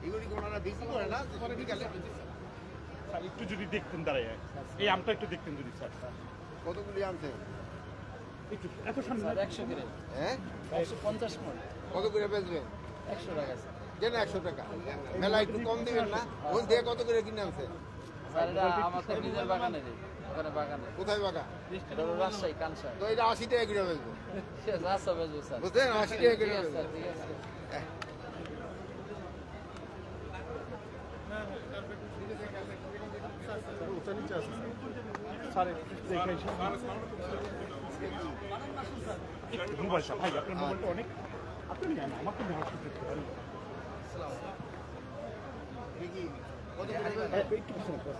এগুলি কি ওনারা বিক্রি করে না বিকালে? স্যার একটু যদি দেখতেন দাঁড়ায়, এই আমটা একটু দেখতেন যদি স্যার। কতগুলি আনছে? একটু এত সামনে 100 করে। হ্যাঁ 150 মণ। কত করে বেচবেন? 100 টাকা স্যার। কেন 100 টাকা? মেলা একটু কম দিবেন না? ওই দিয়ে কত করে কিনে আনছে? স্যার এটা আমাদের নিজের বাগানে দিই। ওখানে বাগানে। কোথায় বাগা? এটা হলো রাজশাহী কানসার। তো এটা 80 টাকা করে বেচবো। সে রাস্তা বেচবো স্যার। বুঝলেন? 80 টাকা করে ঠিক আছে বেচবো। স্যার, ঠিক আছে। স্যার দেখে মোবাইলটা ভাই, আপনার মোবাইলটা অনেক, আপনি নেন আমাকে ব্যবহার করতে পারেন। দেখি কত করে বেচবেন? একটু পিছনে কর।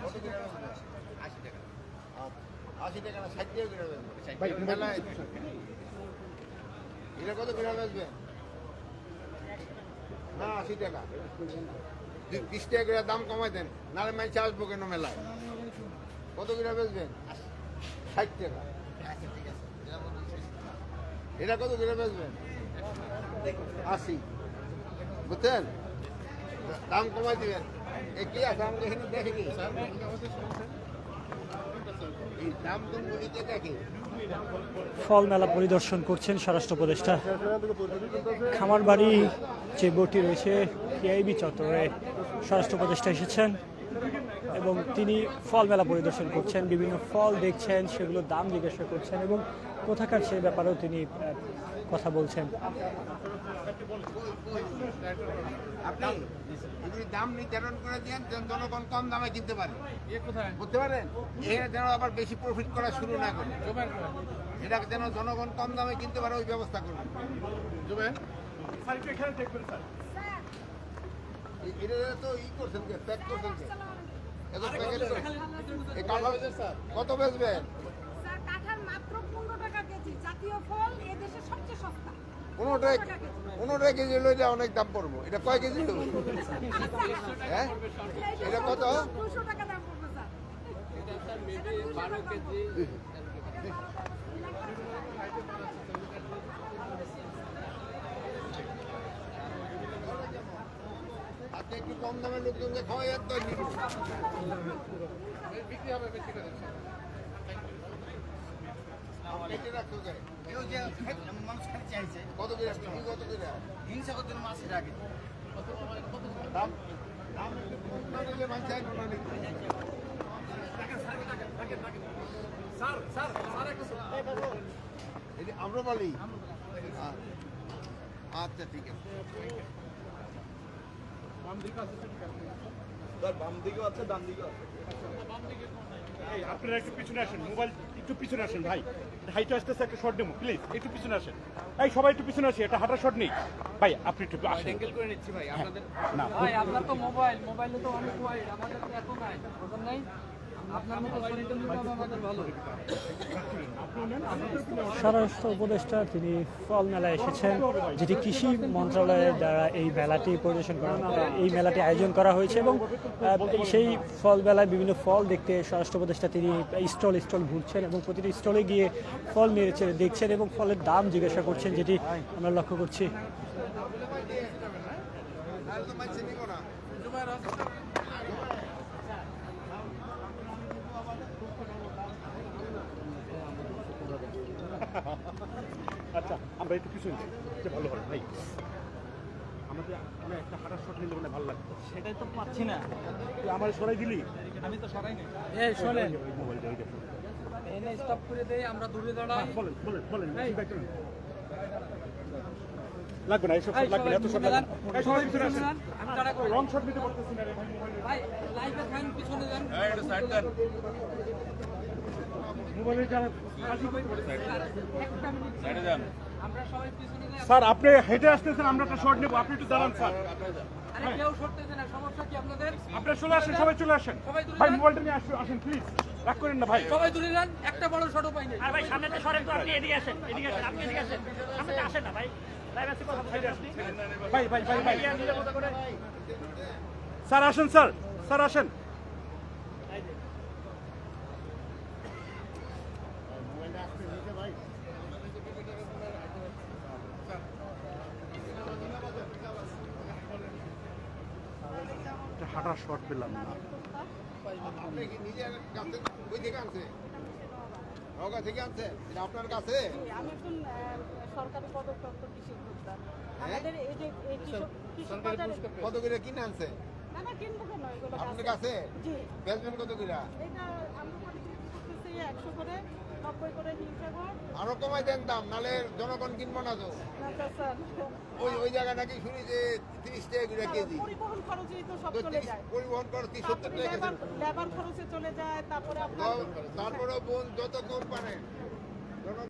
কত করে বেচবেন? 80 টাকা। 80 টাকা না 60 টাকা করে বেচবেন। ভাই মেলায় এটা কত করে বেচবেন? না 80 টাকা। 20 টাকা করে দাম কমাই দেন, নাহলে মাইছে আসবো কেন মেলায়? কত করে বেচবেন? 60 টাকা। এটা কত করে বেচবেন? 80। বুঝছেন? দাম কমাই দিবেন। এ কি আছে আমাকে এখানে দেখেনি? এই দাম তো বলিতে দেখে। ফল মেলা পরিদর্শন করছেন স্বরাষ্ট্র উপদেষ্টা। খামার বাড়ি যে বোর্ডটি রয়েছে কেআইবি চত্বরে স্বরাষ্ট্র উপদেষ্টা এসেছেন এবং তিনি ফল মেলা পরিদর্শন করছেন, বিভিন্ন ফল দেখছেন, সেগুলোর দাম জিজ্ঞাসা করছেন এবং কোথাকার সে ব্যাপারেও তিনি কথা বলছেন। আপনি যদি দাম নির্ধারণ করে দেন জনগণ কম দামে কিনতে পারে, বুঝতে পারেন? এখানে যেন আবার বেশি প্রফিট করা শুরু না করে, এটা যেন জনগণ কম দামে কিনতে পারে ওই ব্যবস্থা করবেন। স্যার একটু এখানে দেখবেন স্যার। এটা তো ই করছেন কে, প্যাক করছেন কে? এত প্যাকেট এই কাঁঠাল কত বেচবেন? স্যার কাঁঠাল মাত্র 15 টাকা কেজি, জাতীয় ফল এই দেশে সবচেয়ে সস্তা। 15 টাকা কেজি হলে এটা অনেক দাম পড়বো। এটা কয় কেজি হলো? হ্যাঁ এটা কত? 200 টাকা দাম পড়বে স্যার। এটা স্যার মেবি 12 কেজি। আপনি একটু কম দামে লোকজনকে খাওয়াই একদম নিব। বিক্রি হবে বেশি করে। কেটে রাখতে যায়। মানুষ খালি চাইছে। কত করে আসছে? কত করে? হিংসা করতে মাছের আগে। দাম দাম একটু কম না দিলে মানুষ আইতো না নিতে। এটা আম্রপালি? আচ্ছা ঠিক আছে। এই আপনারা একটু পিছনে আসেন, মোবাইল একটু পিছনে আসেন ভাই, হাইটে আসতেছে, একটা শর্ট নেবো প্লিজ, একটু পিছনে আসেন। এই সবাই একটু পিছনে আসি, একটা হাঁটা শর্ট নেই ভাই, আপনি একটু আসেন। অ্যাঙ্গেল করে নিচ্ছি ভাই আপনাদের। না ভাই আপনার তো মোবাইলে তো অনেক ওয়াইড, আমাদের তো এত নাই, বুঝলেন নাই? আপনার মতো কোয়ালিটির মোবাইল আমাদের ভালো। স্বরাষ্ট্র উপদেষ্টা তিনি ফল মেলায় এসেছেন, যেটি কৃষি মন্ত্রণালয়ের দ্বারা এই মেলাটি পরিদর্শন করা, এই মেলাটি আয়োজন করা হয়েছে এবং সেই ফল মেলায় বিভিন্ন ফল দেখতে স্বরাষ্ট্র উপদেষ্টা তিনি স্টল ঘুরছেন এবং প্রতিটি স্টলে গিয়ে ফল নিয়েছে দেখছেন এবং ফলের দাম জিজ্ঞাসা করছেন, যেটি আমরা লক্ষ্য করছি। আচ্ছা আমরা একটু পিছনে যাই, এটা ভালো হবে ভাই। আমাদের আমরা একটা হাঁটার শট নিলে মানে ভালো লাগবে। সেটাই তো পাচ্ছি না। তুই আমার সরাই দিলি? আমি তো সরাই নাই। এই শোনেন, মোবাইলটা ওই দেখুন। এনে স্টপ করে দেই, আমরা দূরে দাঁড়াই। বলেন লাগবে না, এইসব লাগবে না, এত শট লাগবে না। এই সবাই পিছনে আসেন, আমি তাড়া করি। রং শট নিতে পারতেছি না রে ভাই। ভাই লাইভে থাকেন, পিছনে যান। মোবাইলের যারা সাইডে যান। আমরা সবাই পিছনে যাই। স্যার আপনি হেঁটে আসতেছেন, আমরা একটা শট নেব, আপনি একটু দাঁড়ান স্যার। আরে কেউ সরতেছে না, সমস্যা কি আপনাদের? আপনারা চলে আসেন, সবাই চলে আসেন ভাই, মোবাইলটা নিয়ে আসেন প্লিজ, রাগ করেন না ভাই। সবাই দূরে যান, একটা বড় শটও পাই নাই। আর ভাই সামনে তো সরেন তো, আপনি এদিকে আসেন, আপনি এদিকে আসেন, সামনে তো আসেন না ভাই, লাইভ আছে কথা বলতে আসনি ভাই স্যার আসেন, স্যার আসেন। হাঁটার শট পেলাম না। আপনি কি নিজের কাছে ওই থেকে আনছে নওগাঁ থেকে আনছে এটা আপনার কাছে আমি একজন সরকারি পদপ্রাপ্ত কৃষি উদ্যোক্তা। হ্যাঁ? আমাদের এই যে এই কৃষক বাজারে কত করে কিনে আনছে না না কিনবো কেন এগুলো আপনার কাছে জি বেচবেন কত করে এটা আমরা পরিচিত করতেছি 100 করে 90 করে হিমসাগর আরো কমাই দেন দাম নালে জনগণ কিনবো না তো না স্যার ওই জায়গা নাকি শুনি যে 30 টাকা করে কেজি পরিবহন খরচেই তো সব তো চলে যায় পরিবহন খরচ 70 টাকা কেজি লেবার খরচে চলে যায় তারপরে আপনার তারপরে বোন যত কম পারেন